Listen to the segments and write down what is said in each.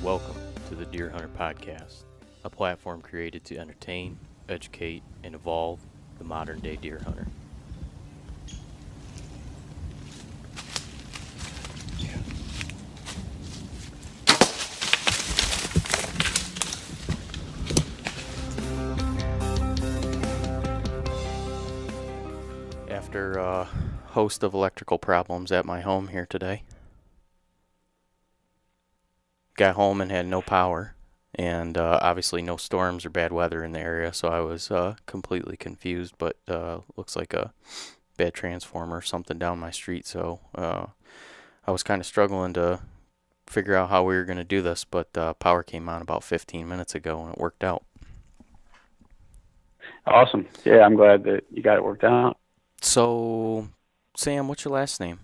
Welcome to the Deer Hunter Podcast, a platform created to entertain, educate, and evolve the modern-day deer hunter. After a host of electrical problems at my home here today, got home and had no power, and obviously no storms or bad weather in the area, so I was completely confused, but looks like a bad transformer or something down my street, so I was kind of struggling to figure out how we were going to do this, but power came on about 15 minutes ago, and it worked out. Awesome. Yeah, I'm glad that you got it worked out. So, Sam, what's your last name?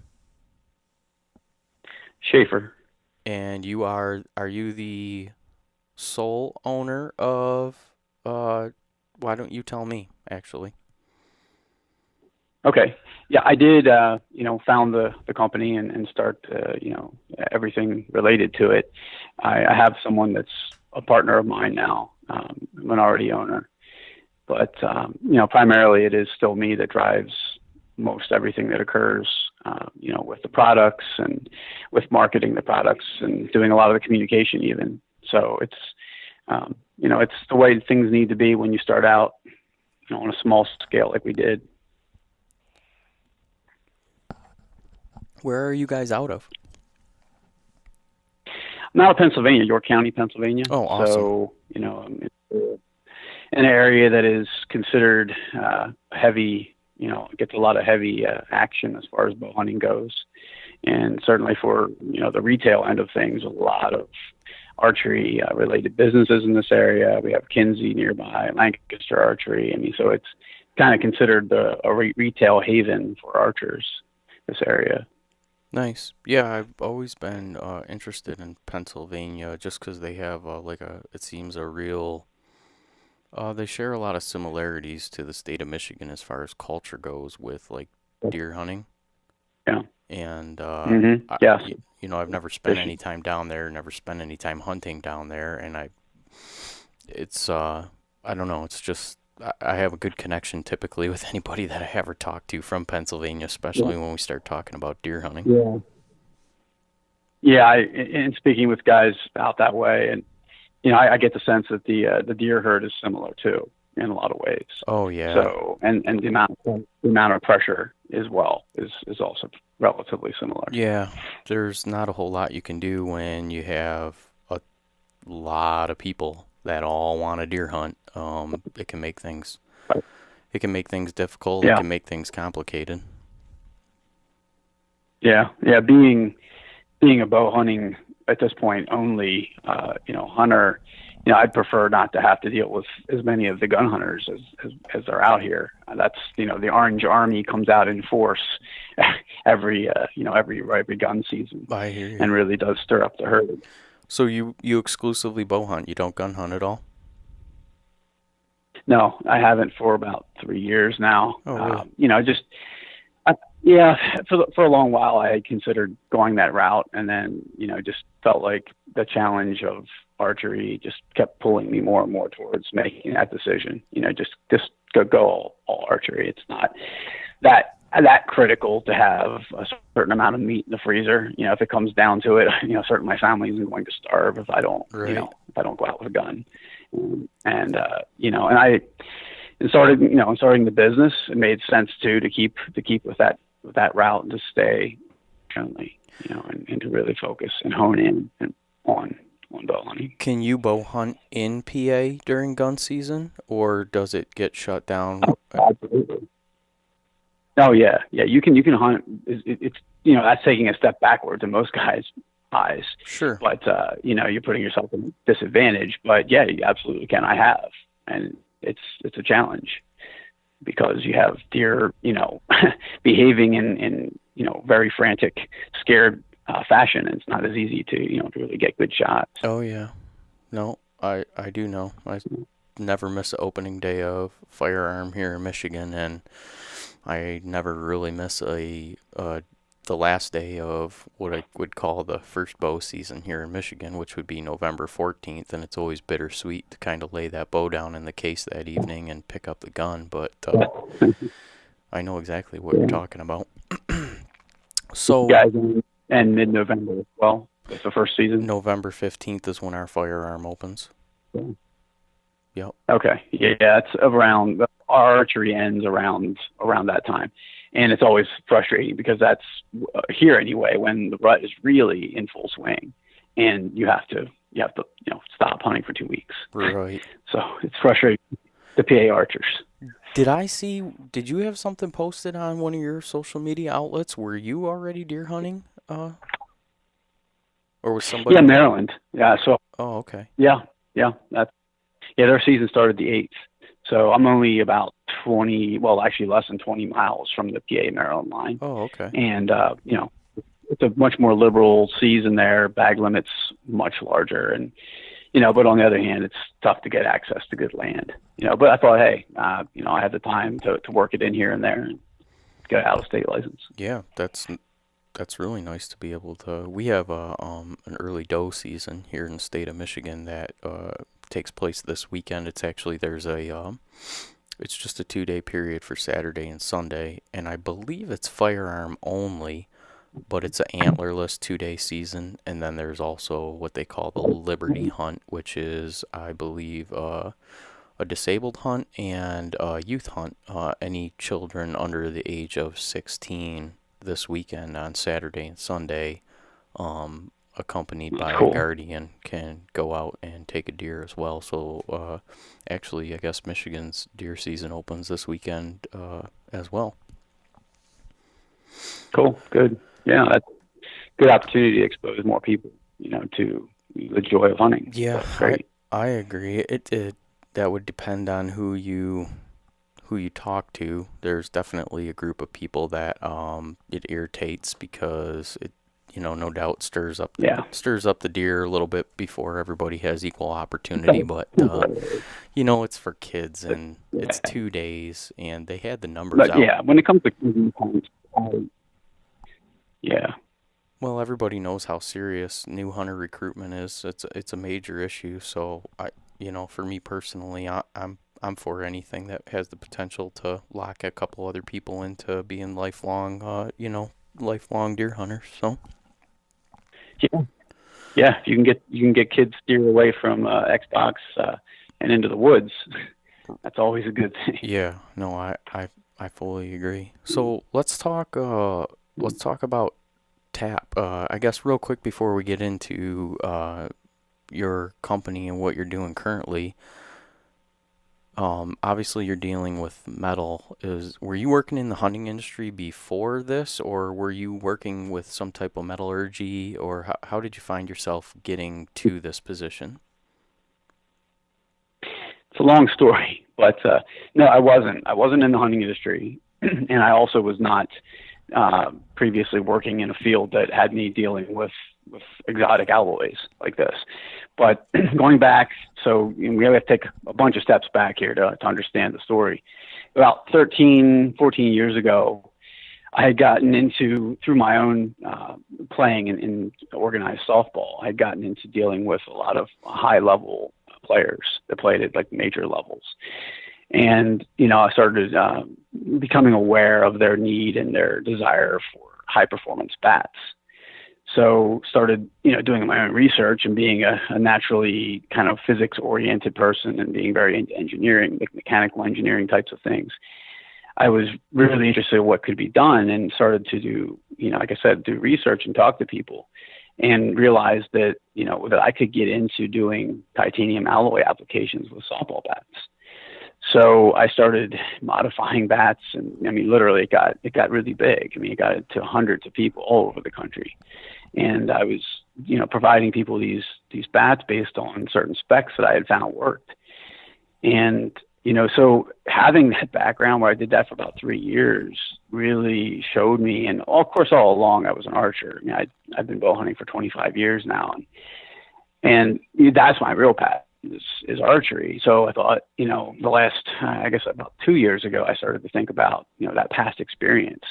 Shaffer. And are you the sole owner of, why don't you tell me, actually? Okay. Yeah, I did, found the company and start, everything related to it. I have someone that's a partner of mine now, minority owner. But, primarily it is still me that drives most everything that occurs, with the products and with marketing the products and doing a lot of the communication even. So it's, it's the way things need to be when you start out, on a small scale like we did. Where are you guys out of? I'm out of Pennsylvania, York County, Pennsylvania. Oh, awesome. So, it's an area that is considered heavy, gets a lot of heavy action as far as bow hunting goes. And certainly for, the retail end of things, a lot of archery related businesses in this area. We have Kinsey nearby, Lancaster Archery. So it's kind of considered a retail haven for archers, this area. Nice. Yeah, I've always been interested in Pennsylvania just because they have it seems a real, they share a lot of similarities to the state of Michigan as far as culture goes with deer hunting. Yeah. And, Yes. I've never spent any time down there, never spent any time hunting down there. And I don't know, it's just, I have a good connection typically with anybody that I ever talk to from Pennsylvania, especially when we start talking about deer hunting. Yeah. Yeah. And speaking with guys out that way, and, I get the sense that the deer herd is similar too in a lot of ways. Oh yeah. So, and the amount of pressure as well is also relatively similar. Yeah. There's not a whole lot you can do when you have a lot of people that all want to deer hunt. It can make things difficult. Yeah. It can make things complicated. Yeah. Yeah. Being a bow hunting at this point only, hunter, I'd prefer not to have to deal with as many of the gun hunters as are out here. That's, the Orange Army comes out in force every gun season. I hear you. And really does stir up the herd. So you exclusively bow hunt? You don't gun hunt at all? No, I haven't for about 3 years now. Oh, really? For a long while I had considered going that route, and then, just felt like the challenge of archery just kept pulling me more and more towards making that decision. Just go all archery. It's not that critical to have a certain amount of meat in the freezer. If it comes down to it, certainly my family isn't going to starve if I don't, right. If I don't go out with a gun. And I starting the business, it made sense too to keep with that route and to stay only, and to really focus and hone in on bow hunting. Can you bow hunt in PA during gun season, or does it get shut down? Oh, absolutely. Oh yeah. You can hunt. It's that's taking a step backwards, and most guys highs. Sure. But you're putting yourself in a disadvantage. But yeah, you absolutely can. I have, and it's a challenge because you have deer, behaving in very frantic, scared fashion, and it's not as easy to really get good shots. Oh yeah. No, I do know. I never miss an opening day of firearm here in Michigan, and I never really miss the last day of what I would call the first bow season here in Michigan, which would be November 14th, and it's always bittersweet to kind of lay that bow down in the case that evening and pick up the gun, but I know exactly what you're Yeah. talking about. So Guys, and mid-November as well. That's the first season. November 15th is when our firearm opens. Yeah. Yep. Okay. Yeah, it's around our archery ends around that time, and it's always frustrating because that's here anyway when the rut is really in full swing, and you have to stop hunting for 2 weeks. Right. So it's frustrating. The PA archers. Did you have something posted on one of your social media outlets? Were you already deer hunting? Or was somebody? Yeah, Maryland. Yeah. So Oh, okay. yeah. Their season started the 8th. So I'm only about 20, well, actually less than 20 miles from the PA Maryland line. Oh, okay. And, it's a much more liberal season there. Bag limits much larger. And, but on the other hand, it's tough to get access to good land. But I thought, hey, I had the time to work it in here and there and get an out-of-state license. Yeah, that's really nice to be able to. We have an early doe season here in the state of Michigan that takes place this weekend. It's just a 2-day period for Saturday and Sunday, and I believe it's firearm only, but it's an antlerless 2-day season. And then there's also what they call the Liberty Hunt, which is, I believe, a disabled hunt and a youth hunt. Any children under the age of 16 this weekend on Saturday and Sunday, accompanied by a Cool. guardian, can go out and take a deer as well. So actually, I guess Michigan's deer season opens this weekend as well. Cool. Good. Yeah, that's a good opportunity to expose more people, to the joy of hunting. Yeah, That's great. I agree. It that would depend on who you talk to. There's definitely a group of people that it irritates because it no doubt Yeah. stirs up the deer a little bit before everybody has equal opportunity, but it's for kids and it's 2 days and they had the numbers But out. yeah, when it comes to hunts, yeah. Well, everybody knows how serious new hunter recruitment is. It's a major issue. So for me personally, I'm for anything that has the potential to lock a couple other people into being lifelong deer hunters. So Yeah. Yeah, if you can get kids steer away from Xbox and into the woods, that's always a good thing. yeah, no, I fully agree. So let's talk about T.A.P. I guess real quick before we get into your company and what you're doing currently. Obviously you're dealing with metal. Were you working in the hunting industry before this, or were you working with some type of metallurgy, or how did you find yourself getting to this position? It's a long story, but no, I wasn't. I wasn't in the hunting industry, and I also was not previously working in a field that had me dealing with exotic alloys like this. But going back, so we have to take a bunch of steps back here to understand the story. About 13, 14 years ago, I had gotten into, through my own playing in organized softball, I had gotten into dealing with a lot of high-level players that played at like major levels. And, I started becoming aware of their need and their desire for high-performance bats. So started, doing my own research and being a naturally kind of physics-oriented person and being very into engineering, like mechanical engineering types of things. I was really interested in what could be done and started to do, like I said, do research and talk to people and realized that, that I could get into doing titanium alloy applications with softball bats. So I started modifying bats, and literally it got really big. It got to hundreds of people all over the country, and I was providing people these bats based on certain specs that I had found worked. And, so having that background where I did that for about 3 years really showed me, and of course, all along I was an archer. I've been bow hunting for 25 years now. And that's my real passion is archery. So I thought, the last, I guess about 2 years ago, I started to think about, that past experience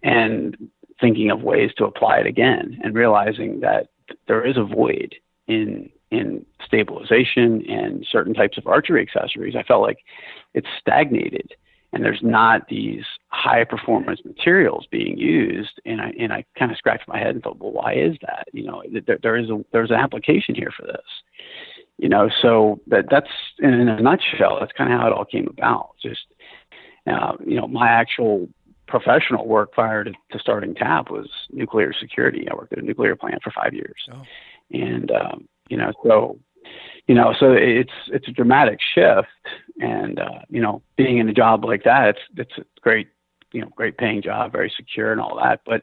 and thinking of ways to apply it again and realizing that there is a void in stabilization and certain types of archery accessories. I felt like it's stagnated and there's not these high performance materials being used. And I kind of scratched my head and thought, well, why is that? There's an application here for this, so that's in a nutshell, that's kind of how it all came about. Just, my actual professional work prior to starting T.A.P was nuclear security. I worked at a nuclear plant for 5 years. Oh. And, so it's a dramatic shift, and, being in a job like that, it's a great, great paying job, very secure and all that, but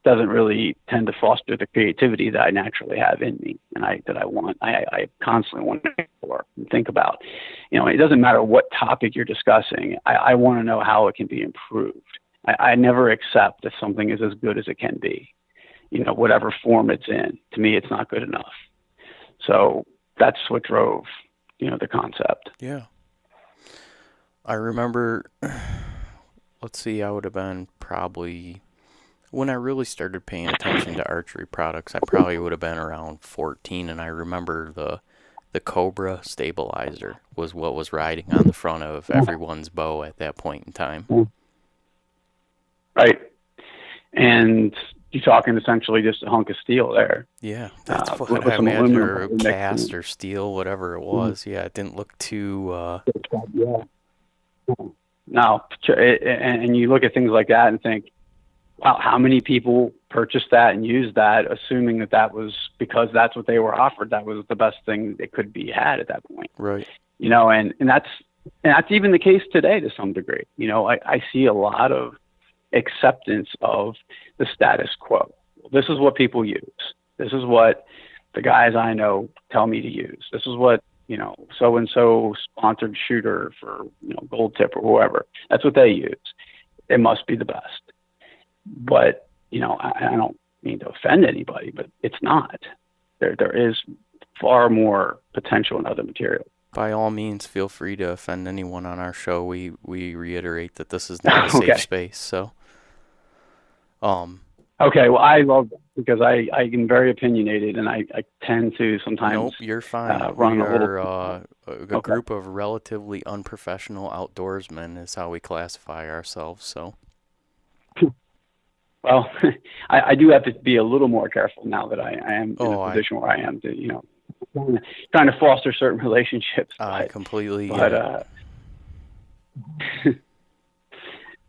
doesn't really tend to foster the creativity that I naturally have in me and I constantly want to explore and think about. It doesn't matter what topic you're discussing. I want to know how it can be improved. I never accept that something is as good as it can be, whatever form it's in. To me, it's not good enough. So that's what drove, the concept. Yeah. I remember, let's see, I would have been probably, when I really started paying attention to archery products, I probably would have been around 14, and I remember the Cobra stabilizer was what was riding on the front of everyone's bow at that point in time. Right. And you're talking essentially just a hunk of steel there. Yeah, that's what I imagine, or cast or steel, whatever it was. Yeah, it didn't look too... Yeah. No, and you look at things like that and think, wow, how many people purchased that and used that, assuming that was because that's what they were offered. That was the best thing that could be had at that point. Right. And that's even the case today to some degree. I see a lot of acceptance of the status quo. This is what people use. This is what the guys I know tell me to use. This is what, so-and-so sponsored shooter for, Gold Tip or whoever. That's what they use. It must be the best. But, I don't mean to offend anybody, but it's not. There is far more potential in other materials. By all means, feel free to offend anyone on our show. We reiterate that this is not a safe space. So, okay, well, I love that because I am very opinionated, and I tend to sometimes. Nope, you're fine. Run we a are a group of relatively unprofessional outdoorsmen is how we classify ourselves. So. Well, I do have to be a little more careful now that I am in a position where I am to, trying to foster certain relationships. I completely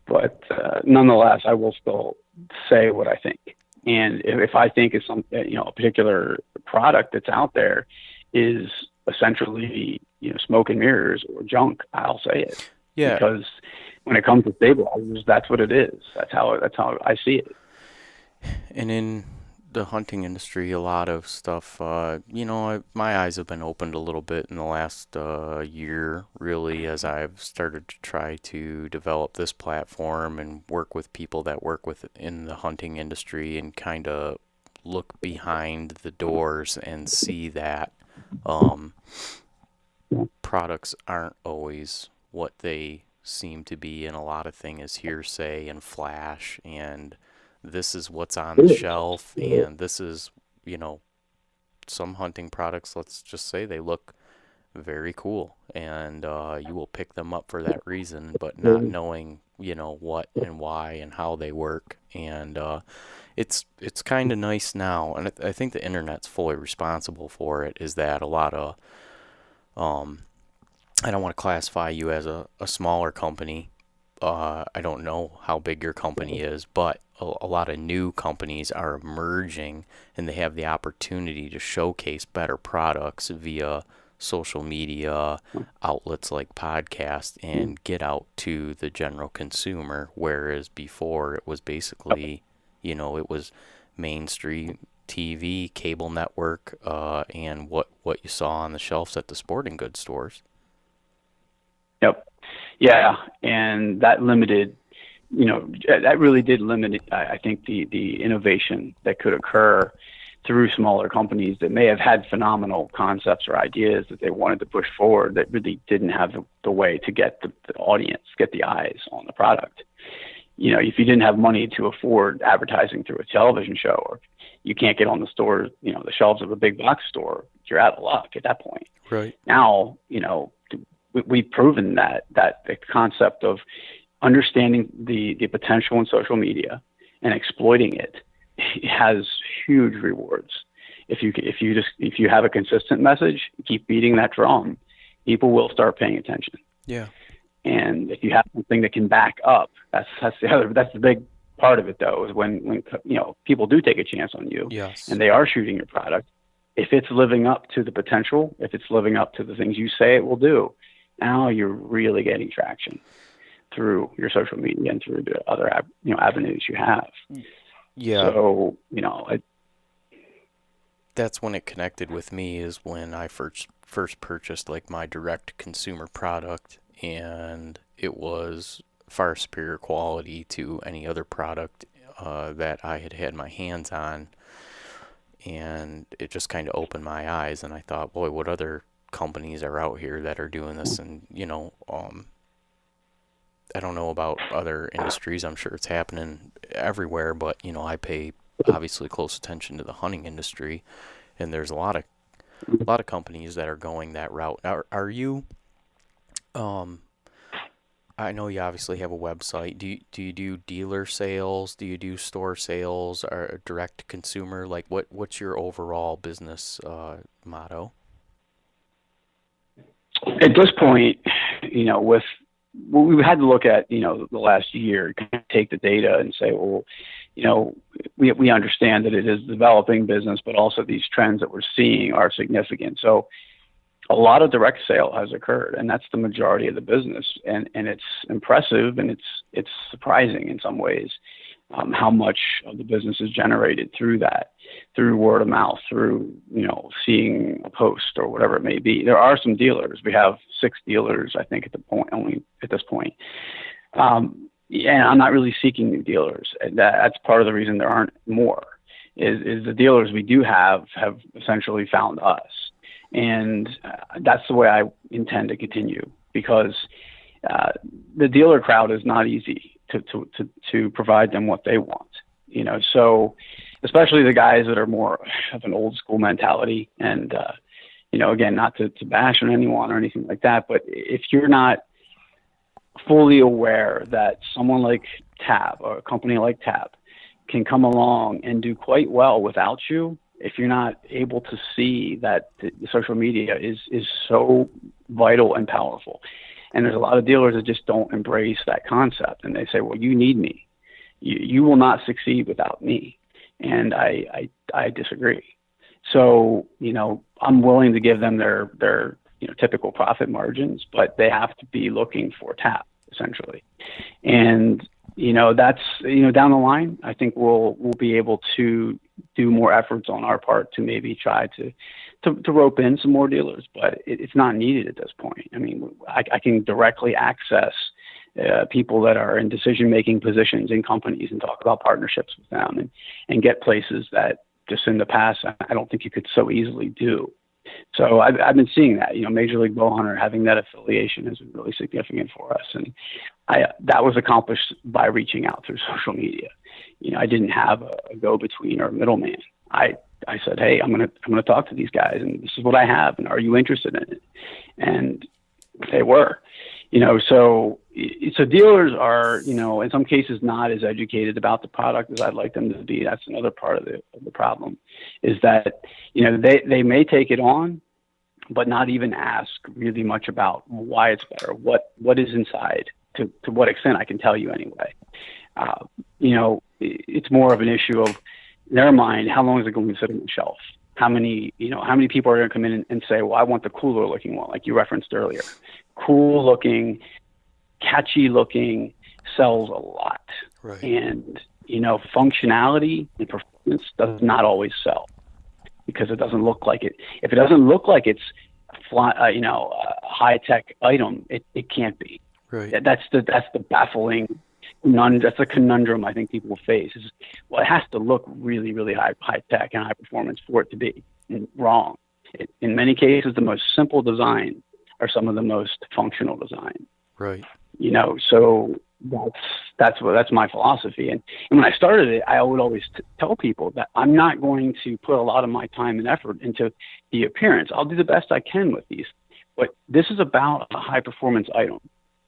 but nonetheless, I will still say what I think. And if I think it's a particular product that's out there is essentially, smoke and mirrors or junk, I'll say it. Yeah. Because when it comes to stabilizers, that's what it is. That's how I see it. And in the hunting industry, a lot of stuff, my eyes have been opened a little bit in the last year, really, as I've started to try to develop this platform and work with people that work in the hunting industry and kind of look behind the doors and see that products aren't always what they seem to be, and a lot of things is hearsay and flash, and this is what's on the shelf, and this is, some hunting products, let's just say they look very cool, and you will pick them up for that reason, but not knowing, what and why and how they work. And it's kind of nice now, and I think the internet's fully responsible for it, is that a lot of I don't want to classify you as a smaller company. I don't know how big your company is, but a lot of new companies are emerging, and they have the opportunity to showcase better products via social media outlets like podcasts and get out to the general consumer, whereas before it was basically, it was mainstream TV, cable network, and what you saw on the shelves at the sporting goods stores. Yep. Yeah, and that limited, that really did limit, I think, the innovation that could occur through smaller companies that may have had phenomenal concepts or ideas that they wanted to push forward that really didn't have the way to get the audience, get the eyes on the product. If you didn't have money to afford advertising through a television show, or you can't get on the store, the shelves of a big box store, you're out of luck at that point. Right. Now, we've proven that the concept of understanding the potential in social media and exploiting it has huge rewards. If you have a consistent message, keep beating that drum, people will start paying attention. Yeah. And if you have something that can back up, that's the big part of it, though, is when people do take a chance on you. Yes. And they are shooting your product. If it's living up to the potential, if it's living up to the things you say it will do, now you're really getting traction through your social media and through the other avenues you have. Yeah. So that's when it connected with me, is when I first purchased like my direct consumer product, and it was far superior quality to any other product that I had my hands on, and it just kind of opened my eyes, and I thought, boy, what other companies are out here that are doing this? And I don't know about other industries. I'm sure it's happening everywhere, but I pay obviously close attention to the hunting industry, and there's a lot of companies that are going that route. Are you? I know you obviously have a website. Do you do dealer sales? Do you do store sales or direct to consumer? Like what's your overall business motto? At this point, with we've had to look at, the last year, kind of take the data and say, well, we understand that it is a developing business, but also these trends that we're seeing are significant. So a lot of direct sale has occurred, and that's the majority of the business. And it's impressive, and it's surprising in some ways how much of the business is generated through that, through word of mouth, through, seeing a post or whatever it may be. There are some dealers. We have 6 dealers, I think, only at this point. And I'm not really seeking new dealers. And that's part of the reason there aren't more, is the dealers we do have essentially found us. And that's the way I intend to continue, because the dealer crowd is not easy to provide them what they want, so especially the guys that are more of an old school mentality. And, again, not to bash on anyone or anything like that, but if you're not fully aware that someone like T.A.P or a company like T.A.P can come along and do quite well without you, if you're not able to see that the social media is so vital and powerful. And there's a lot of dealers that just don't embrace that concept, and they say, well, you need me. You will not succeed without me. And I disagree. So, I'm willing to give them their typical profit margins, but they have to be looking for T.A.P, essentially. And, that's, down the line, I think we'll be able to do more efforts on our part to maybe try to rope in some more dealers, but it's not needed at this point. I mean, I can directly access people that are in decision-making positions in companies and talk about partnerships with them and get places that just in the past, I don't think you could so easily do. So I've been seeing that, Major League Bowhunter having that affiliation has been really significant for us. And that was accomplished by reaching out through social media. I didn't have a go-between or a middleman. I said, hey, I'm going to talk to these guys, and this is what I have, and are you interested in it? And they were, so dealers are, in some cases not as educated about the product as I'd like them to be. That's another part of the problem, is that, they may take it on, but not even ask really much about why it's better, what is inside, to what extent I can tell you anyway. It's more of an issue of, in their mind, how long is it going to sit on the shelf? How many people are going to come in and say, well, I want the cooler looking one, like you referenced earlier. Cool looking, catchy looking sells a lot. Right. And, functionality and does not always sell because it doesn't look like it. If it doesn't look like it's a high-tech item, it can't be. Right. That's the baffling that's a conundrum I think people face. Is, well, it has to look really, really high tech and high performance for it to be. And wrong. In many cases, the most simple design are some of the most functional design. Right. So that's my philosophy. And when I started it, I would always tell people that I'm not going to put a lot of my time and effort into the appearance. I'll do the best I can with these, but this is about a high performance item.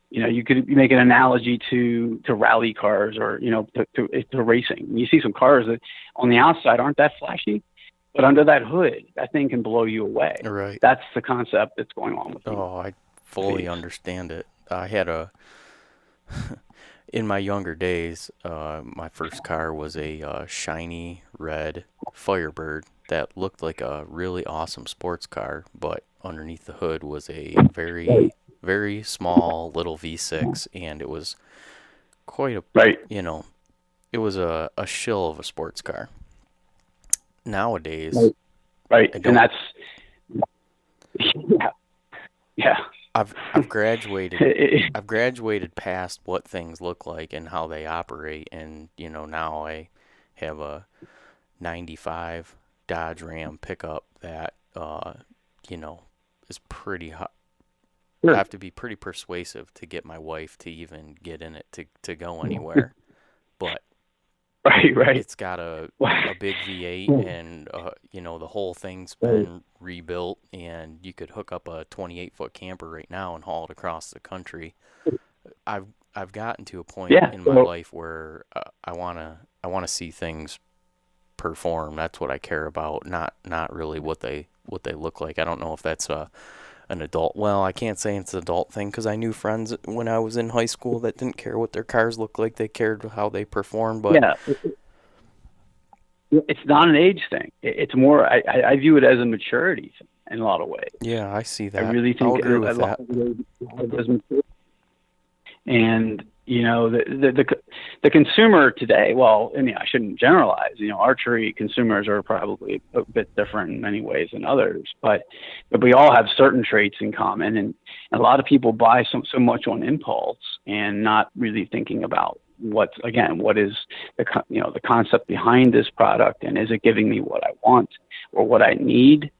You could make an analogy to rally cars or, to racing. You see some cars that on the outside aren't that flashy, but under that hood, that thing can blow you away. Right. That's the concept that's going on with I fully understand it. I had in my younger days, my first car was a shiny red Firebird that looked like a really awesome sports car, but underneath the hood was a very, very small little V6, and it was quite a, right. It was a shill of a sports car. Nowadays, right, and that's yeah. I've graduated. I've graduated past what things look like and how they operate, and now I have a '95 Dodge Ram pickup that is pretty hot. Sure. I have to be pretty persuasive to get my wife to even get in it to go anywhere. But right. it's got a big V8, and the whole thing's been rebuilt, and you could hook up a 28-foot camper right now and haul it across the country. I've gotten to a point in my life where I wanna see things perform. That's what I care about, not really what they look like. I don't know if that's an adult. Well, I can't say it's an adult thing because I knew friends when I was in high school that didn't care what their cars looked like. They cared how they performed. But yeah, it's not an age thing. It's more. I view it as a maturity thing in a lot of ways. Yeah, I see that. I really think I'll agree with that. And the consumer today. Well, I mean, I shouldn't generalize. Archery consumers are probably a bit different in many ways than others, but we all have certain traits in common. And a lot of people buy so much on impulse and not really thinking about what is the concept behind this product, and is it giving me what I want or what I need.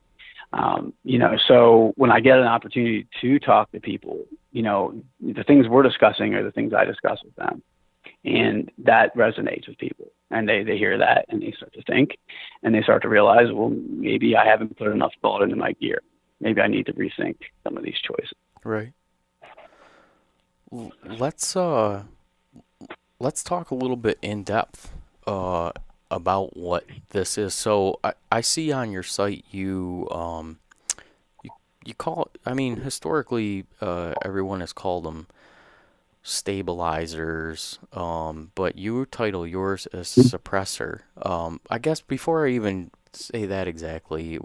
So when I get an opportunity to talk to people, the things we're discussing are the things I discuss with them. And that resonates with people. And they hear that and they start to think, and they start to realize, well, maybe I haven't put enough thought into my gear. Maybe I need to rethink some of these choices. Right. Let's talk a little bit in depth about what this is. So I see on your site you call it, I mean, historically everyone has called them stabilizers, but you title yours as suppressor. I guess before I even say that exactly,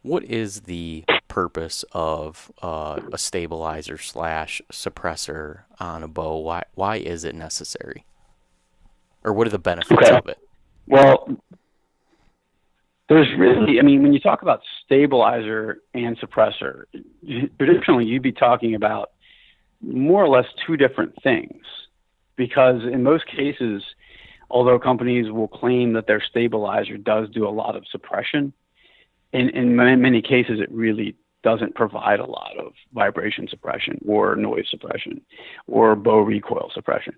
what is the purpose of a stabilizer / suppressor on a bow? Why is it necessary? Or what are the benefits of it? Well, there's really, I mean, when you talk about stabilizer and suppressor, traditionally you'd be talking about more or less two different things, because in most cases, although companies will claim that their stabilizer does do a lot of suppression, in many cases it really doesn't provide a lot of vibration suppression or noise suppression or bow recoil suppression.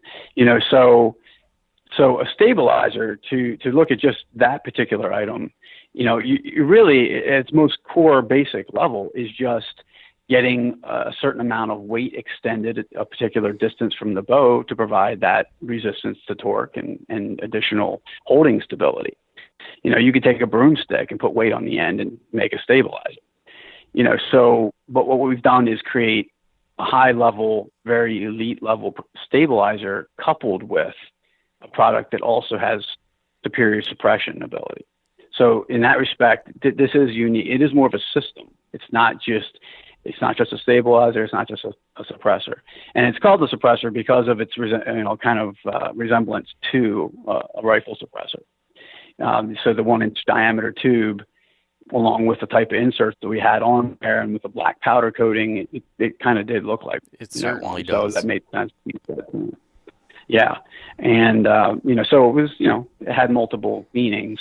So a stabilizer, to look at just that particular item, you really, at its most core basic level, is just getting a certain amount of weight extended a particular distance from the bow to provide that resistance to torque and additional holding stability. You could take a broomstick and put weight on the end and make a stabilizer. But what we've done is create a high level, very elite level stabilizer coupled with a product that also has superior suppression ability. So in that respect, this is unique. It is more of a system. It's not just a stabilizer. It's not just a suppressor. And it's called a suppressor because of its resemblance to a rifle suppressor. So the 1 inch diameter tube, along with the type of inserts that we had on there and with the black powder coating, it kind of did look like It a new certainly one. So does. that made sense. Yeah. And, so it was, it had multiple meanings.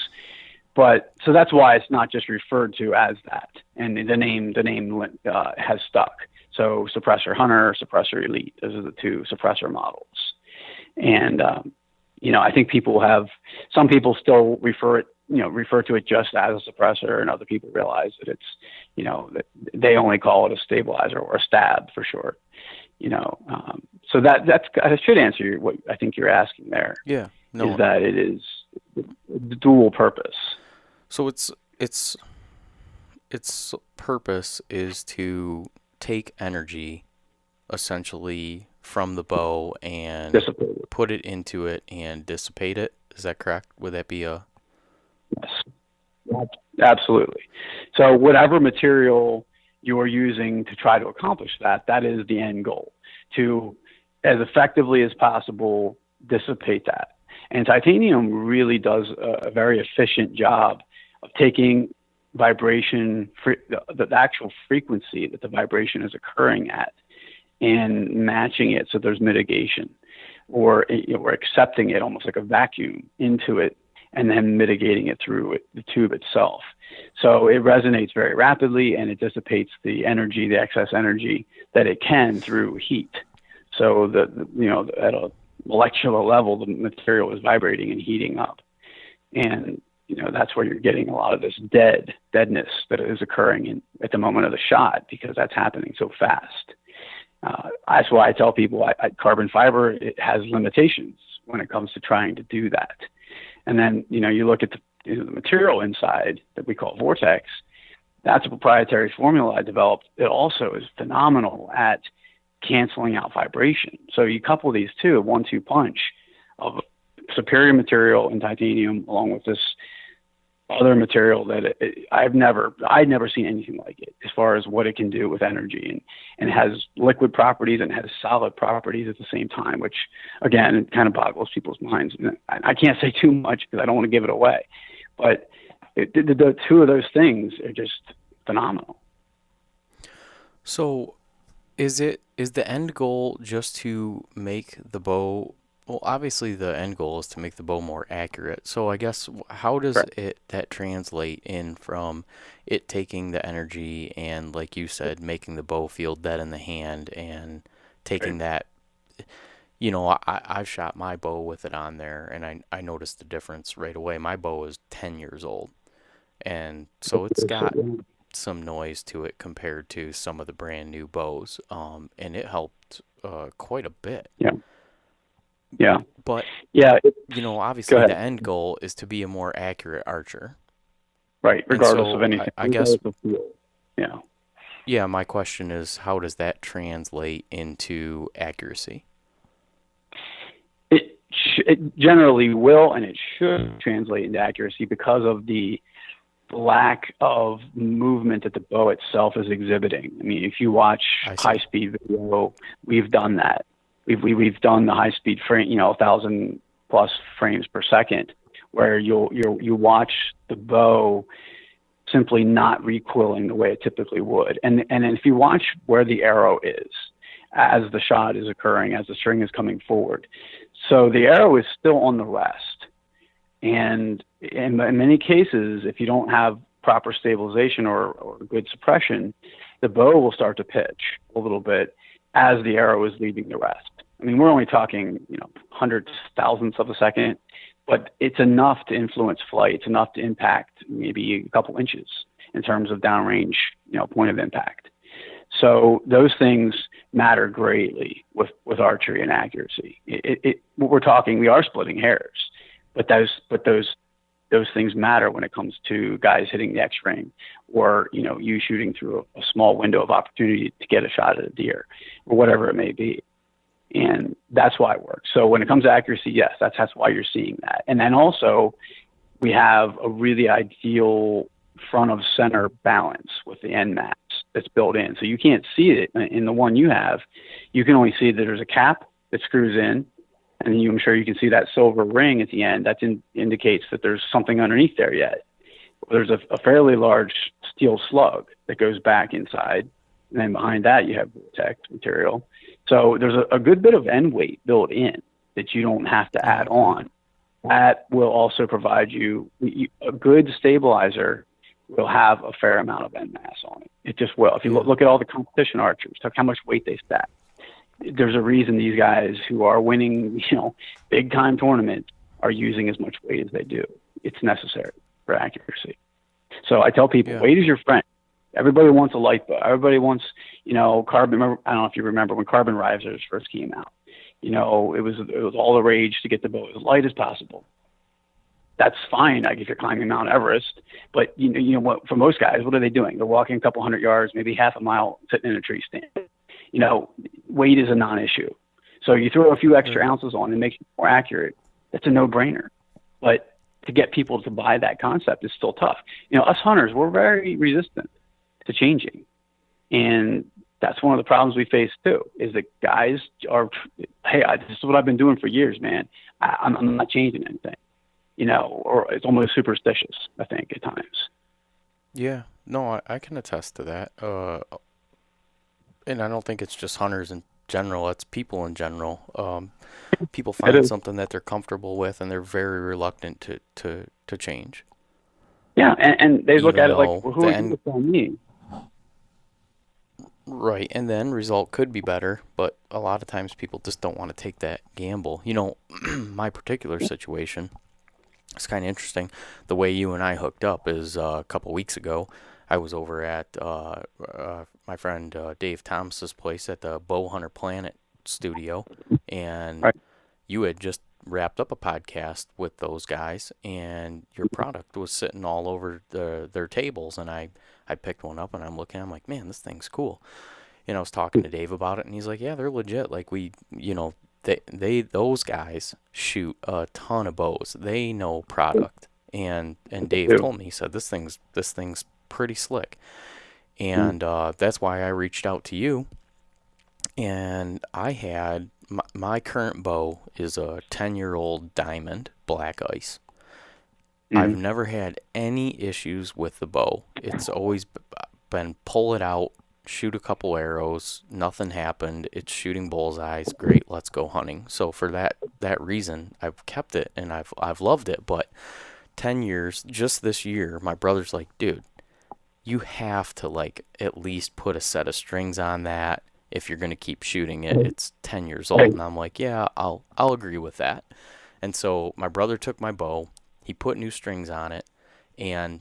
But so that's why it's not just referred to as that. And the name has stuck. So Suppressor Hunter, Suppressor Elite, those are the two suppressor models. And, I think some people still refer to it just as a suppressor, and other people realize that it's, that they only call it a stabilizer or a stab for short. So that should answer what I think you're asking there. Yeah. No. Is that it is dual purpose. So its purpose is to take energy essentially from the bow and Dissipate. put it into it and dissipate it. Is that correct? Would that be a... Yes, absolutely. So whatever material you're using to try to accomplish that is the end goal, to as effectively as possible dissipate that. And titanium really does a very efficient job of taking vibration, the actual frequency that the vibration is occurring at, and matching it so there's mitigation, or accepting it almost like a vacuum into it, and then mitigating it through the tube itself. So it resonates very rapidly, and it dissipates the excess energy that it can through heat. So at a molecular level, the material is vibrating and heating up. And, that's where you're getting a lot of this deadness that is occurring at the moment of the shot, because that's happening so fast. That's why I tell people carbon fiber, it has limitations when it comes to trying to do that. And then, you look at the material inside that we call Vortex. That's a proprietary formula I developed. It also is phenomenal at canceling out vibration. So you couple these two, a 1-2 punch of superior material in titanium, along with this other material that I'd never seen anything like it as far as what it can do with energy, and it has liquid properties and has solid properties at the same time, which again, it kind of boggles people's minds. I can't say too much because I don't want to give it away, but the two of those things are just phenomenal. So is the end goal just to make the bow... Well, obviously the end goal is to make the bow more accurate. So I guess how does that translate in from it taking the energy and, like you said, making the bow feel dead in the hand, and taking that, I've shot my bow with it on there, and I noticed the difference right away. My bow is 10 years old, and so it's got some noise to it compared to some of the brand new bows, and it helped quite a bit. Yeah. Yeah. But, yeah, obviously the end goal is to be a more accurate archer. Right, regardless of anything. I guess, yeah. Yeah, my question is, how does that translate into accuracy? It generally will, and it should translate into accuracy because of the lack of movement that the bow itself is exhibiting. I mean, if you watch high-speed video, we've done that. We've done the high-speed frame, 1,000 plus frames per second, where you watch the bow simply not recoiling the way it typically would. And if you watch where the arrow is as the shot is occurring, as the string is coming forward, so the arrow is still on the rest. And in many cases, if you don't have proper stabilization or good suppression, the bow will start to pitch a little bit as the arrow is leaving the rest. I mean, we're only talking, hundreds, thousandths of a second, but it's enough to influence flight. It's enough to impact maybe a couple inches in terms of downrange, point of impact. So those things matter greatly with archery and accuracy. What we're talking, we are splitting hairs, but those things matter when it comes to guys hitting the X-frame, or you shooting through a small window of opportunity to get a shot at a deer, or whatever it may be. And that's why it works. So when it comes to accuracy, yes, that's why you're seeing that. And then also, we have a really ideal front of center balance with the end maps that's built in. So you can't see it in the one you have. You can only see that there's a cap that screws in, And then I'm sure you can see that silver ring at the end. That indicates that there's something underneath there yet. There's a fairly large steel slug that goes back inside. And then behind that, you have vortex material. So there's a good bit of end weight built in that you don't have to add on. That will also provide you a good stabilizer will have a fair amount of end mass on it. It just will. If you look at all the competition archers, look how much weight they stack. There's a reason these guys who are winning, big time tournaments are using as much weight as they do. It's necessary for accuracy. So I tell people, weight is your friend. Everybody wants a light bow. Everybody wants, carbon. Remember, I don't know if you remember when carbon risers first came out. It was all the rage to get the bow as light as possible. That's fine, like if you're climbing Mount Everest. But you know what? For most guys, what are they doing? They're walking a couple hundred yards, maybe half a mile, sitting in a tree stand. Weight is a non-issue. So you throw a few extra ounces on and make it more accurate. That's a no-brainer. But to get people to buy that concept is still tough. Us hunters, we're very resistant to changing, and that's one of the problems we face too. Is that guys are, hey, this is what I've been doing for years, man. I'm not changing anything. Or it's almost superstitious, I think, at times. Yeah, no, I can attest to that. And I don't think it's just hunters in general, it's people in general. People find something that they're comfortable with and they're very reluctant to change. Yeah, and they look at it like, well, who are you to tell me? Right, and the end result could be better, but a lot of times people just don't want to take that gamble. My particular situation, it's kind of interesting. The way you and I hooked up is a couple weeks ago. I was over at my friend Dave Thomas's place at the Bowhunter Planet studio, and you had just wrapped up a podcast with those guys, and your product was sitting all over their tables, and I picked one up, and I'm looking, I'm like, man, this thing's cool. I was talking to Dave about it, and he's like, yeah, they're legit. Like those guys shoot a ton of bows. They know product, and Dave told me, he said, this thing's pretty slick. And that's why I reached out to you. And I had my current bow is a 10-year-old diamond black ice. I've never had any issues with the bow. It's always been pull it out, shoot a couple arrows, nothing happened. It's shooting bullseyes. Great, let's go hunting. So for that reason, I've kept it and I've loved it. But 10 years, just this year, my brother's like, dude, you have to at least put a set of strings on that if you're going to keep shooting it. It's 10 years old. And I'm like, yeah, I'll agree with that. And so my brother took my bow, he put new strings on it, and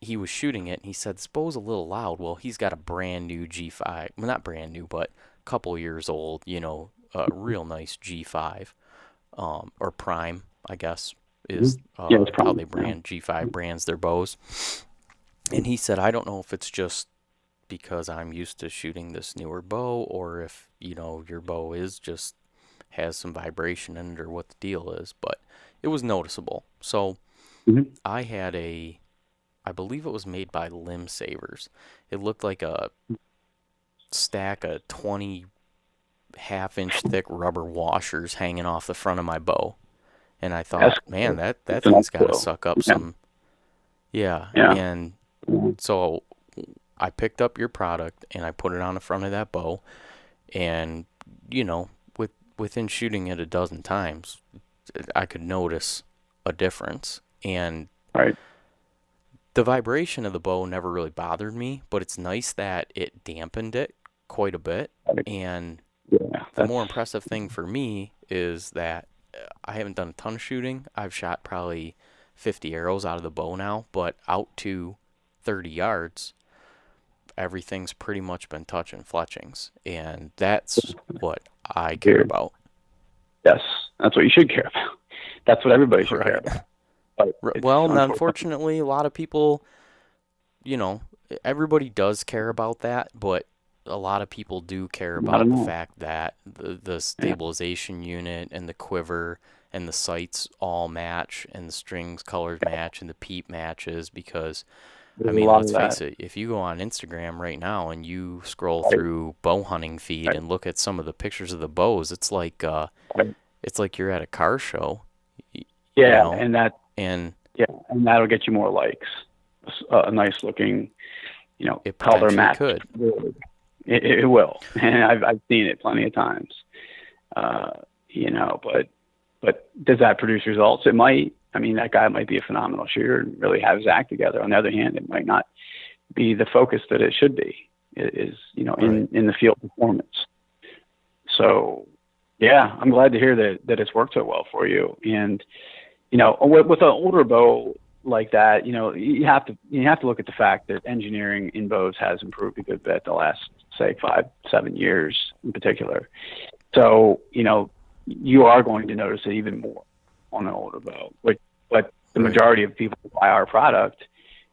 he was shooting it, and he said, this bow's a little loud. Well, he's got a brand new G5. Well, not brand new, but a couple years old, a real nice G5, or Prime, I guess, is how they brand G5 brands their bows. And he said, I don't know if it's just because I'm used to shooting this newer bow, or if, your bow has some vibration in it, or what the deal is, but it was noticeable. So I had I believe it was made by Limb Savers. It looked like a stack of 20 half-inch thick rubber washers hanging off the front of my bow. And I thought, man, that thing's got to suck up some. Yeah. And so I picked up your product and I put it on the front of that bow, and within shooting it a dozen times, I could notice a difference. And the vibration of the bow never really bothered me, but it's nice that it dampened it quite a bit. And the more impressive thing for me is that I haven't done a ton of shooting. I've shot probably 50 arrows out of the bow now, but out to 30 yards, everything's pretty much been touch and fletchings, and that's what I care about. Yes, that's what you should care about. That's what everybody should care about. Well, unfortunately, a lot of people, everybody does care about that, but a lot of people do care about the fact that the stabilization unit and the quiver and the sights all match, and the strings colors match, and the peep matches, because I There's a mean, lot let's of face that. it, if you go on Instagram right now and you scroll Right, through bow hunting feed right, and look at some of the pictures of the bows, right. it's like you're at a car show, you Yeah, know, and that and yeah, and that'll get you more likes. A nice looking, it color potentially match. could. It will, and I've seen it plenty of times. Uh, but does that produce results? It might. I mean, that guy might be a phenomenal shooter and really have his act together. On the other hand, it might not be the focus that it should be. It is, Right. in the field performance. So, yeah, I'm glad to hear that it's worked so well for you. And with an older bow like that, you have to look at the fact that engineering in bows has improved a good bit the last, say, 5, 7 years in particular. So, you are going to notice it even more on an older bow. But the Right. majority of people who buy our product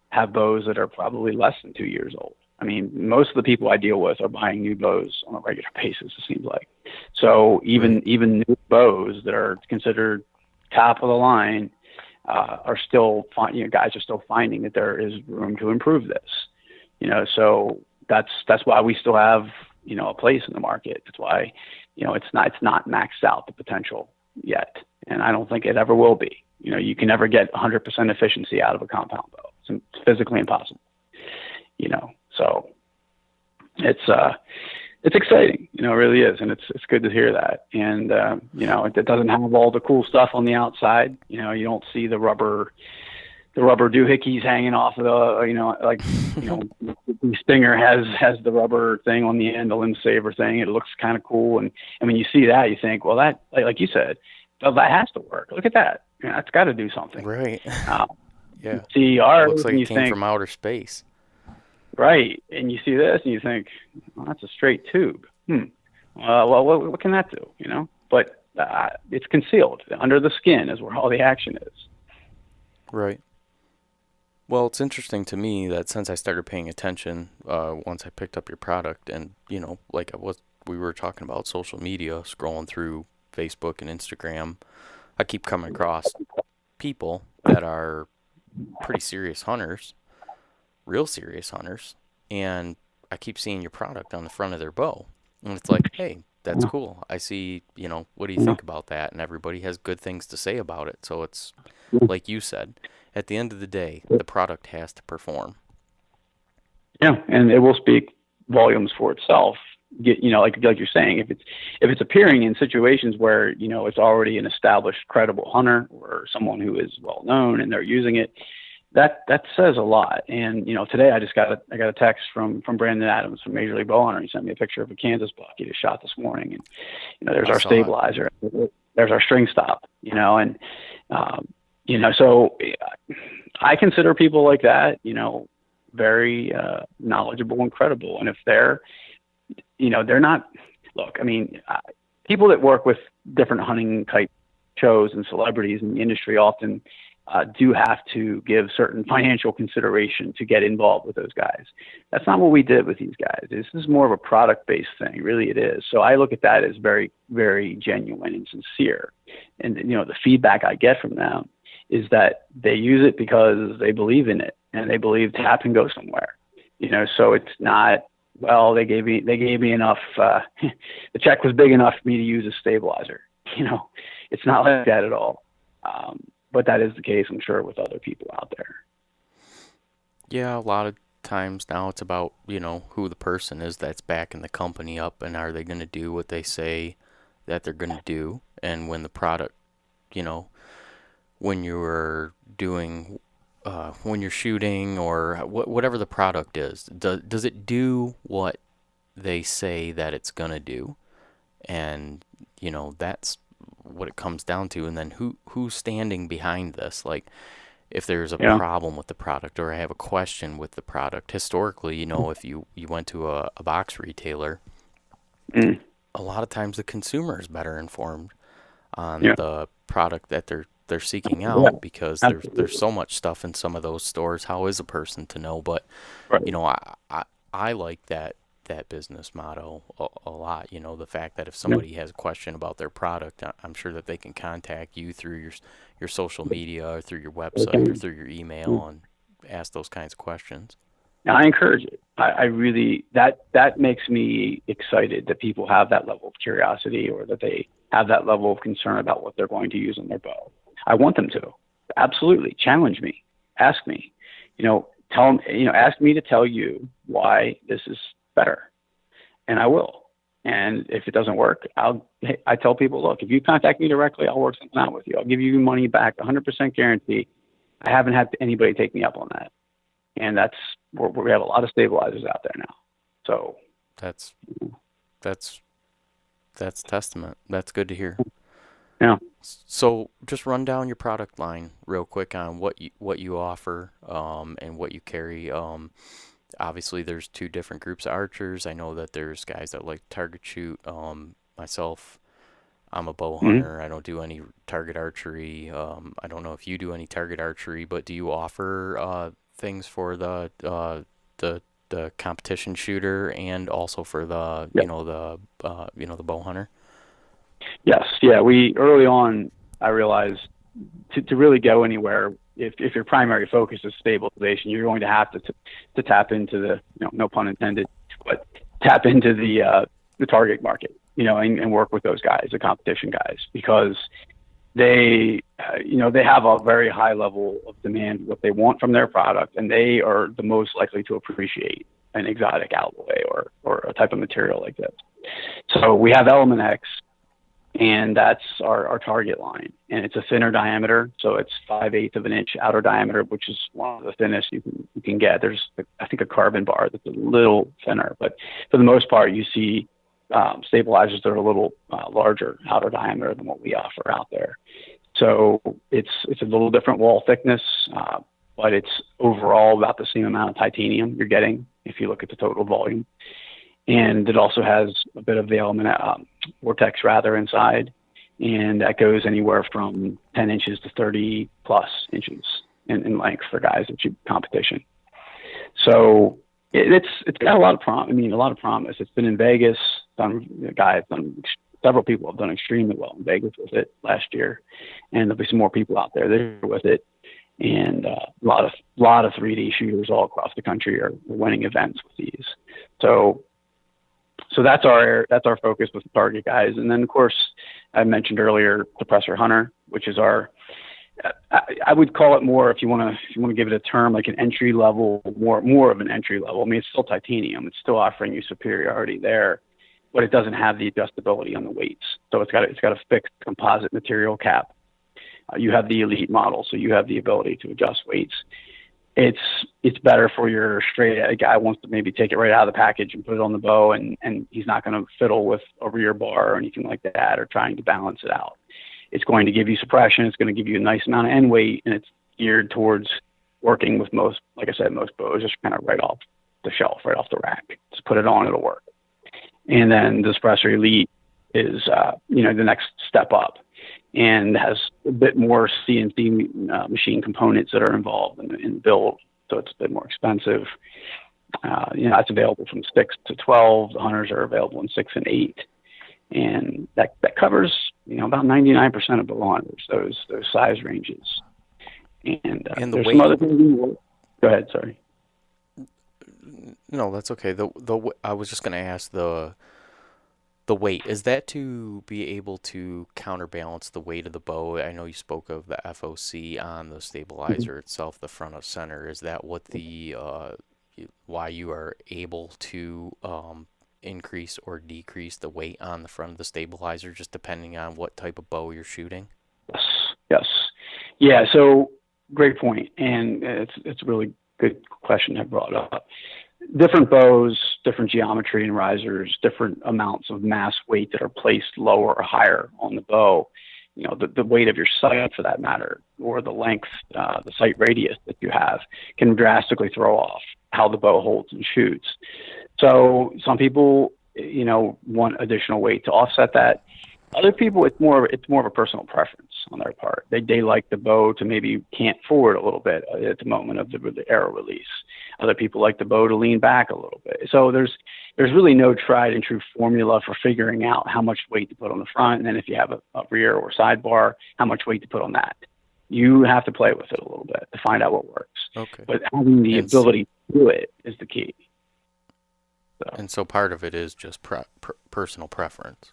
have bows that are probably less than 2 years old. I mean, most of the people I deal with are buying new bows on a regular basis, it seems like. So Right. even new bows that are considered top of the line are still guys are still finding that there is room to improve this. So that's why we still have a place in the market. That's why it's not maxed out the potential yet, and I don't think it ever will be. You can never get 100% efficiency out of a compound bow. It's physically impossible. So it's exciting. It really is, and it's good to hear that. And it doesn't have all the cool stuff on the outside. You don't see the rubber doohickeys hanging off of the Stinger has the rubber thing on the end, the limb saver thing. It looks kind of cool, and when you see that, you think, well, that like you said, well, that has to work. Look at that. That's got to do something. Right. Uh, you Yeah. see It ours, looks like and it you came think, from outer space. right, and you see this, and you think, well, that's a straight tube. Well, what can that do? But it's concealed under the skin is where all the action is. Right. Well, it's interesting to me that since I started paying attention, once I picked up your product, and like we were talking about social media, scrolling through Facebook and Instagram, I keep coming across people that are pretty serious hunters, real serious hunters, and I keep seeing your product on the front of their bow. And it's like, hey, that's Yeah, cool. I see, what do you yeah, think about that? And everybody has good things to say about it. So it's like you said, at the end of the day, the product has to perform. yeah, and it will speak volumes for itself. Like you're saying, if it's appearing in situations where it's already an established, credible hunter or someone who is well known and they're using it, that says a lot. And today I got a text from Brandon Adams from Major League Bowhunter. He sent me a picture of a Kansas buck he just shot this morning, and there's I our saw it. stabilizer, there's our string stop, and so I consider people like that, very knowledgeable and credible. And if they're not. Look, I mean, people that work with different hunting type shows and celebrities in the industry often do have to give certain financial consideration to get involved with those guys. That's not what we did with these guys. This is more of a product based thing, really. It is. So I look at that as very, very genuine and sincere. And the feedback I get from them is that they use it because they believe in it and they believe T.A.P can go somewhere. So it's not, well, they gave me enough. The check was big enough for me to use a stabilizer. It's not like that at all. But that is the case, I'm sure, with other people out there. Yeah, a lot of times now it's about, who the person is that's backing the company up and are they going to do what they say that they're going to do. And when the product, you know, when you're doing, when you're shooting or whatever the product is, does it do what they say that it's going to do? And, that's what it comes down to. And then who's standing behind this? Like, if there's a Yeah. problem with the product or I have a question with the product. Historically, if you went to a box retailer, Mm. a lot of times the consumer is better informed on Yeah. the product that they're seeking Yeah. out because there's Absolutely. so much stuff in some of those stores. How is a person to know? But Right. you know, I I, I like that business motto a lot. The fact that if Yeah. somebody has a question about their product, I'm sure that they can contact you through your social media or through your website or Okay. through your Yeah. email, and ask those kinds of questions. And I encourage it. I really, that makes me excited that people have that level of curiosity, or that they have that level of concern about what they're going to use on their bow. I want them to. Absolutely. Challenge me. Ask me. Tell them, ask me to tell you why this is better. And I will. And if it doesn't work, I tell people, look, if you contact me directly, I'll work something out with you. I'll give you money back, 100% guarantee. I haven't had anybody take me up on that. And we have a lot of stabilizers out there now. So that's testament. That's good to hear. yeah. So just run down your product line real quick on what you offer, and what you carry. Obviously there's two different groups of archers. I know that there's guys that like target shoot. Myself, I'm a bow Mm-hmm. hunter. I don't do any target archery. I don't know if you do any target archery, but do you offer things for the competition shooter, and also for the Yeah. the bow hunter? Yes. Yeah. We early on, I realized to really go anywhere, if your primary focus is stabilization, you're going to have to tap into the, no pun intended, but tap into the target market, and work with those guys, the competition guys, because they have a very high level of demand, what they want from their product, and they are the most likely to appreciate an exotic alloy or a type of material like this. So we have Element X, and that's our target line, and it's a thinner diameter, so it's 5/8 of an inch outer diameter, which is one of the thinnest you can get. There's, I think, a carbon bar that's a little thinner, but for the most part, you see stabilizers that are a little larger outer diameter than what we offer out there. So it's a little different wall thickness, but it's overall about the same amount of titanium you're getting if you look at the total volume. And it also has a bit of the element vortex rather inside, and that goes anywhere from 10 inches to 30 plus inches in length for guys that shoot competition. So it's got a lot of promise. It's been in Vegas. Several people have done extremely well in Vegas with it last year, and there'll be some more people out there this year with it. And a lot of 3D shooters all across the country are winning events with these. So that's our focus with the target guys. And then of course I mentioned earlier Suppressor Hunter, which is I would call it more, if you want to give it a term, like an entry level, more of an entry level. I mean, it's still titanium. It's still offering you superiority there, but it doesn't have the adjustability on the weights. So it's got a fixed composite material cap. You have the elite model, so you have the ability to adjust weights. It's better for your straight guy who wants to maybe take it right out of the package and put it on the bow, and he's not going to fiddle with a rear bar or anything like that, or trying to balance it out. It's going to give you suppression. It's going to give you a nice amount of end weight, and it's geared towards working with most bows, just kind of right off the shelf, right off the rack. Just put it on, it'll work. And then the Suppressor Elite is, the next step up, and has a bit more CNC machine components that are involved in the build, so it's a bit more expensive. It's available from 6 to 12. The Hunters are available in 6 and 8, and that covers about 99% of the hunters, those size ranges. And And the there's weight. some other things. Go ahead, sorry. No, that's okay. I was just going to ask the weight. Is that to be able to counterbalance the weight of the bow? I know you spoke of the FOC on the stabilizer itself, the front of center. Is that what why you are able to increase or decrease the weight on the front of the stabilizer, just depending on what type of bow you're shooting? Yes. Yeah. So great point, and it's a really good question I brought up. Different bows, different geometry and risers, different amounts of mass weight that are placed lower or higher on the bow. The weight of your sight, for that matter, or the length, the sight radius that you have, can drastically throw off how the bow holds and shoots. So some people, want additional weight to offset that. Other people, it's more of a personal preference on their part. They like the bow to maybe cant forward a little bit at the moment of the arrow release. Other people like the bow to lean back a little bit. So there's really no tried and true formula for figuring out how much weight to put on the front, and then if you have a rear or sidebar, how much weight to put on that. You have to play with it a little bit to find out what works. Okay. But having the And ability to do it is the key. So and so part of it is just personal preference.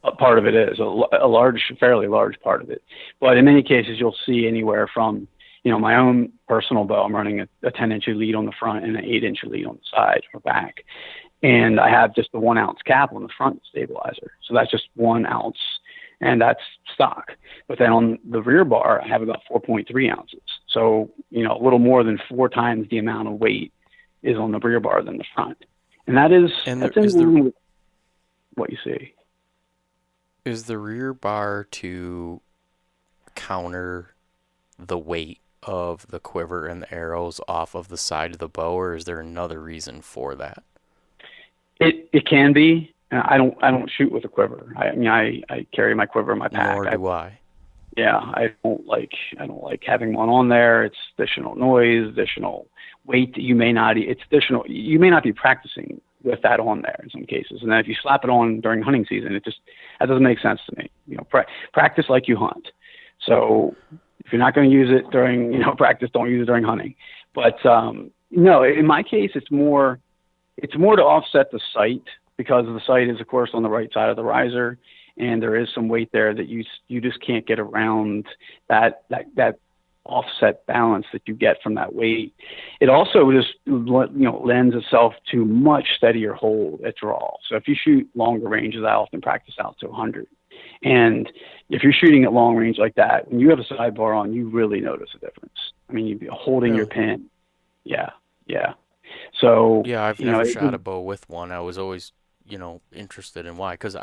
a part of it is a large, fairly large part of it. But in many cases, you'll see anywhere from, my own personal bow. I'm running a 10-inch lead on the front and an 8-inch lead on the side or back, and I have just the 1 ounce cap on the front stabilizer. So that's just 1 ounce, and that's stock. But then on the rear bar, I have about 4.3 ounces. So a little more than 4 times the amount of weight is on the rear bar than the front, and that's in line with what you see. Is the rear bar to counter the weight of the quiver and the arrows off of the side of the bow, or is there another reason for that? It can be. I don't shoot with a quiver. I carry my quiver in my pack. Nor do I. Yeah, I don't like having one on there. It's additional noise, additional weight that you may not. It's additional. You may not be practicing with that on there in some cases, and then if you slap it on during hunting season, that doesn't make sense to me. Practice like you hunt. So if you're not going to use it during practice, don't use it during hunting. But no, in my case, it's more to offset the sight, because the sight is of course on the right side of the riser, and there is some weight there that you just can't get around that offset balance that you get from that weight. It also just lends itself to much steadier hold at draw. So if you shoot longer ranges, I often practice out to 100. And if you're shooting at long range like that, when you have a sidebar on, you really notice a difference. I mean, you'd be holding your pin. Yeah. So yeah, I've never shot a bow with one. I was always interested in why, because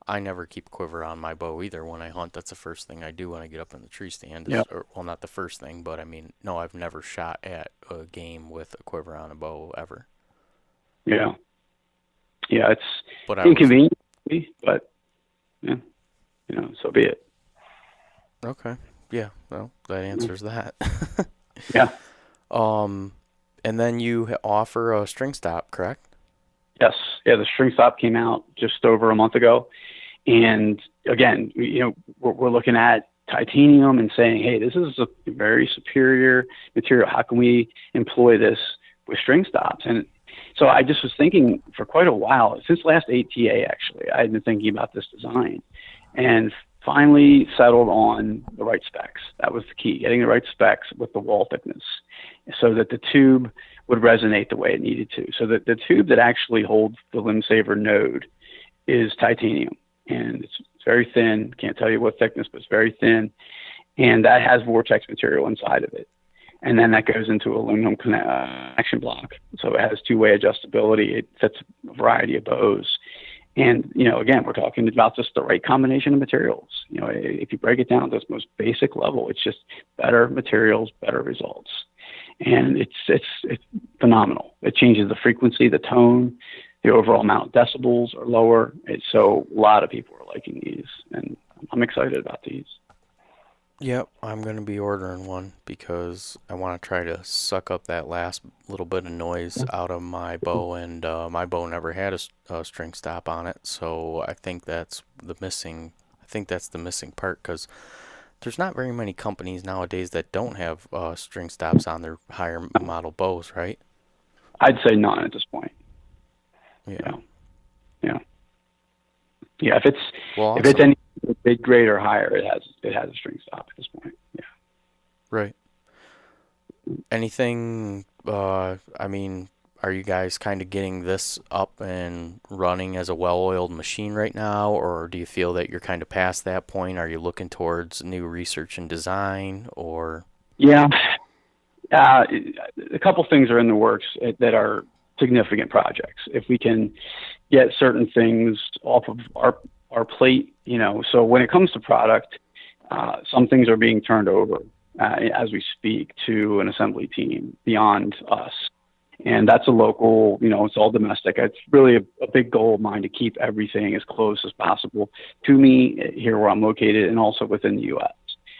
I never keep quiver on my bow either when I hunt. That's the first thing I do when I get up in the tree stand. Well, not the first thing, but I mean, no, I've never shot at a game with a quiver on a bow ever. Yeah, it's but inconvenient, but yeah, so be it. Okay, yeah, well, that answers that. Yeah. And then you offer a string stop, correct? Yes. Yeah, the string stop came out just over a month ago. And again, we're looking at titanium and saying, hey, this is a very superior material. How can we employ this with string stops? And so I just was thinking for quite a while, since last ATA actually, I had been thinking about this design and finally settled on the right specs. That was the key, getting the right specs with the wall thickness so that the tube would resonate the way it needed to. So that the tube that actually holds the limb saver node is titanium, and it's very thin. Can't tell you what thickness, but it's very thin, and that has vortex material inside of it. And then that goes into aluminum connection block, so it has two-way adjustability. It fits a variety of bows. And, again, we're talking about just the right combination of materials. If you break it down to its most basic level, it's just better materials, better results. And it's phenomenal. It changes the frequency, the tone, the overall amount of decibels are lower. So a lot of people are liking these, and I'm excited about these. Yep, I'm going to be ordering one because I want to try to suck up that last little bit of noise out of my bow, and my bow never had a string stop on it, so I think that's the missing part, because there's not very many companies nowadays that don't have string stops on their higher model bows, right? I'd say none at this point. Yeah. Yeah, if it's any big grade or higher, it has a string stop at this point. Yeah. Right. Anything? I mean, are you guys kind of getting this up and running as a well-oiled machine right now, or do you feel that you're kind of past that point? Are you looking towards new research and design, or? Yeah. A couple things are in the works that are significant projects. If we can get certain things off of our plate, so when it comes to product, some things are being turned over as we speak to an assembly team beyond us. And that's a local, it's all domestic. It's really a big goal of mine to keep everything as close as possible to me here where I'm located, and also within the U.S.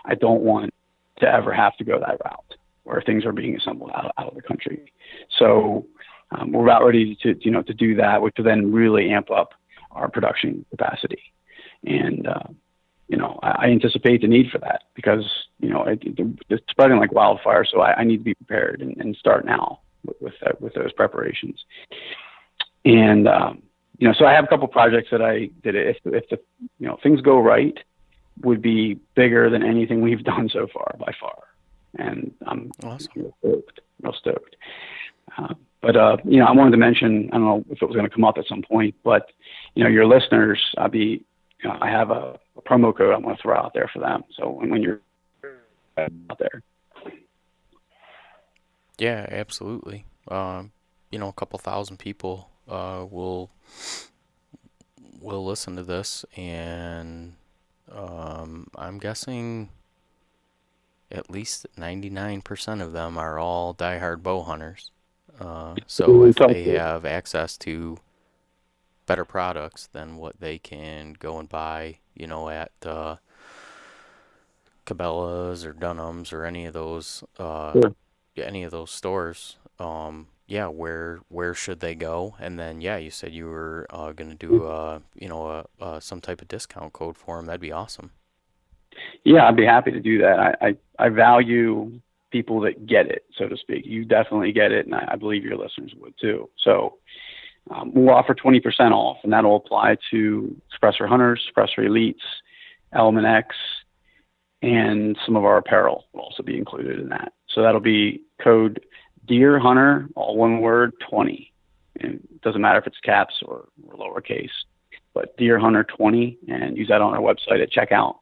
I don't want to ever have to go that route where things are being assembled out of the country. So we're about ready to do that, which will then really amp up our production capacity. And I anticipate the need for that because it's spreading like wildfire. So I need to be prepared and start now with those preparations. And so I have a couple projects that I did. If the things go right, would be bigger than anything we've done so far by far. And I'm Awesome. real stoked. I wanted to mention, I don't know if it was going to come up at some point, but your listeners, I have a promo code I'm going to throw out there for them. So when you're out there. Yeah, absolutely. A couple thousand people will listen to this, and I'm guessing at least 99% of them are all diehard bow hunters. So if they have access to better products than what they can go and buy, at Cabela's or Dunham's or Sure. any of those stores, yeah, where should they go? And then, yeah, you said you were going to do some type of discount code for them. That'd be awesome. Yeah, I'd be happy to do that. I value people that get it, so to speak. You definitely get it, and I believe your listeners would too. So we'll offer 20% off, and that'll apply to suppressor hunters, suppressor elites, Element X, and some of our apparel will also be included in that. So that'll be code Deer Hunter, all one word, 20. And it doesn't matter if it's caps or lowercase, but Deer Hunter 20, and use that on our website at checkout.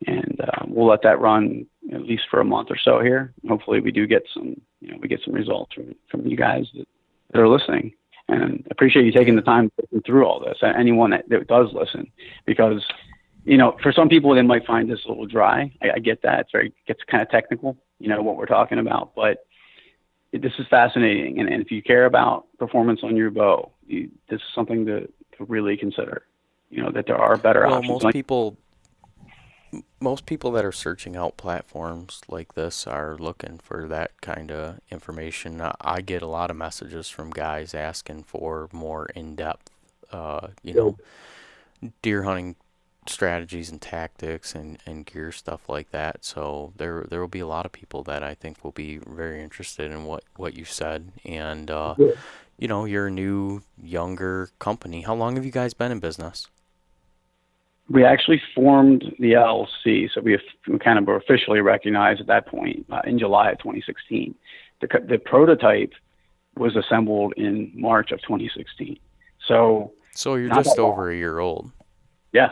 And we'll let that run at least for a month or so here. Hopefully, we do get some results from you guys that are listening. And I appreciate you taking the time to listen through all this. Anyone that does listen, because for some people they might find this a little dry. I get that it gets kind of technical, what we're talking about, but this is fascinating. And if you care about performance on your bow, this is something to really consider. That there are better options. Most people that are searching out platforms like this are looking for that kind of information. I get a lot of messages from guys asking for more in-depth, deer hunting strategies and tactics and gear stuff like that. So there will be a lot of people that I think will be very interested in what you said. And you're a new, younger company. How long have you guys been in business? We actually formed the LLC, so we kind of were officially recognized at that point in July of 2016. The prototype was assembled in March of 2016. So you're just over a year old. Yeah.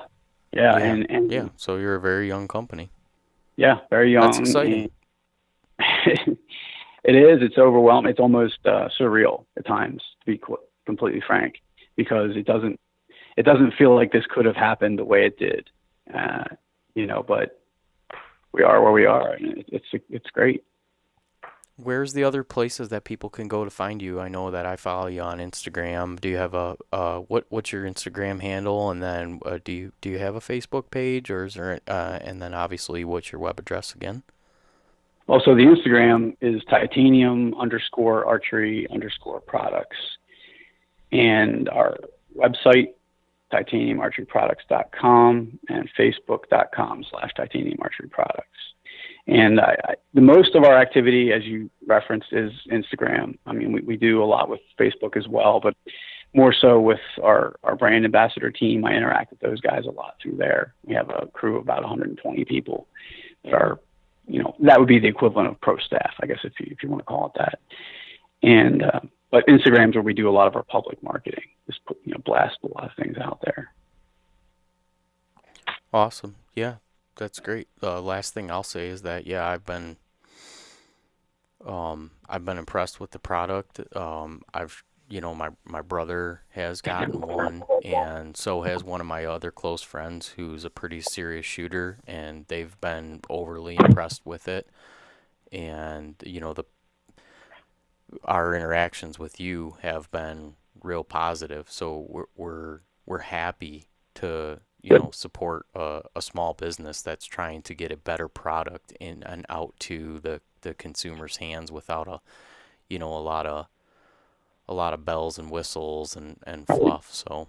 So you're a very young company. Yeah, very young. That's exciting. It is. It's overwhelming. It's almost surreal at times, to be completely frank, because it doesn't feel like this could have happened the way it did, but we are where we are, and it's great. Where's the other places that people can go to find you? I know that I follow you on Instagram. Do you have what's your Instagram handle? And then do you have a Facebook page, or is there and then obviously what's your web address again? Also, the Instagram is titanium_archery_products, and our website titaniumarcheryproducts.com and facebook.com/titaniumarcheryproducts. And the most of our activity, as you referenced, is Instagram. I mean, we do a lot with Facebook as well, but more so with our brand ambassador team. I interact with those guys a lot through there. We have a crew of about 120 people that are, that would be the equivalent of pro staff, I guess, if you want to call it that. And but Instagram's where we do a lot of our public marketing. Just blast a lot of things out there. Awesome. Yeah, that's great. Last thing I'll say is that I've been impressed with the product. My brother has gotten one, and so has one of my other close friends who's a pretty serious shooter, and they've been overly impressed with it. And our interactions with you have been real positive. So we're happy to support a small business that's trying to get a better product in and out to the consumer's hands without a lot of bells and whistles and fluff. So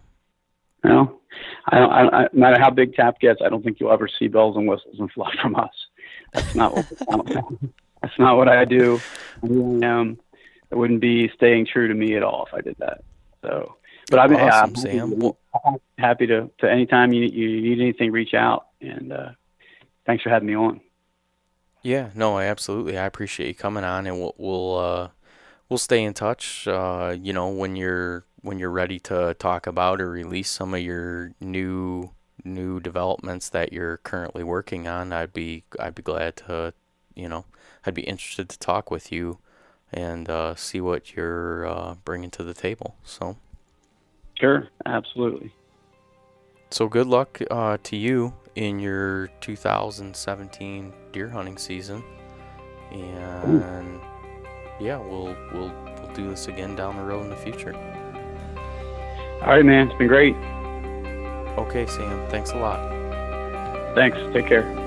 No matter how big T.A.P gets, I don't think you'll ever see bells and whistles and fluff from us. That's not what, that's not what I do. I really am. It wouldn't be staying true to me at all if I did that. So, but I've been, yeah, Awesome, Sam. Well, I'm happy to anytime you need anything, reach out. And thanks for having me on. yeah, no, I appreciate you coming on, and we'll stay in touch. When you're ready to talk about or release some of your new developments that you're currently working on, I'd be glad to, I'd be interested to talk with you and see what you're bringing to the table. Sure, absolutely. So good luck to you in your 2017 deer hunting season, Ooh. and yeah, we'll do this again down the road in the future. All right, man. It's been great. Okay, Sam. Thanks a lot. Thanks. Take care.